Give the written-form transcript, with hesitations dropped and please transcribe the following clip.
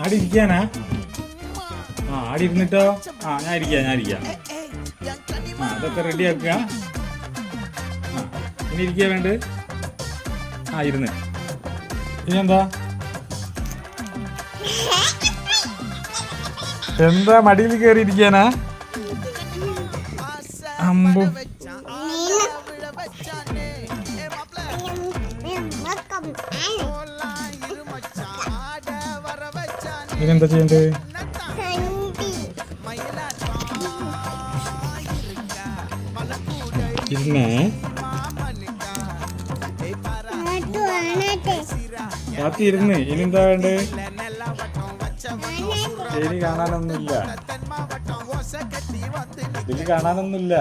ആടെ ഇരിക്കാനാ? ആടെ ഇരുന്നിട്ടോ? ഞാൻ ഇരിക്കാം. അതൊക്കെ റെഡി ആക്കുക. ഇനി ഇരിക്കുക വേണ്ട? ഇരുന്ന്. ഇനി എന്താ മടിയിൽ കയറി ഇരിക്കാനാ? അമ്പു ഇതെന്താ ചെയ്യണ്ടേ? ഇരുന്നേ. രാത്രി ഇരുന്ന്. ഇനി എന്താ വേണ്ടേ? ശരി, കാണാനൊന്നുമില്ല. ഇതിൽ കാണാനൊന്നുമില്ല.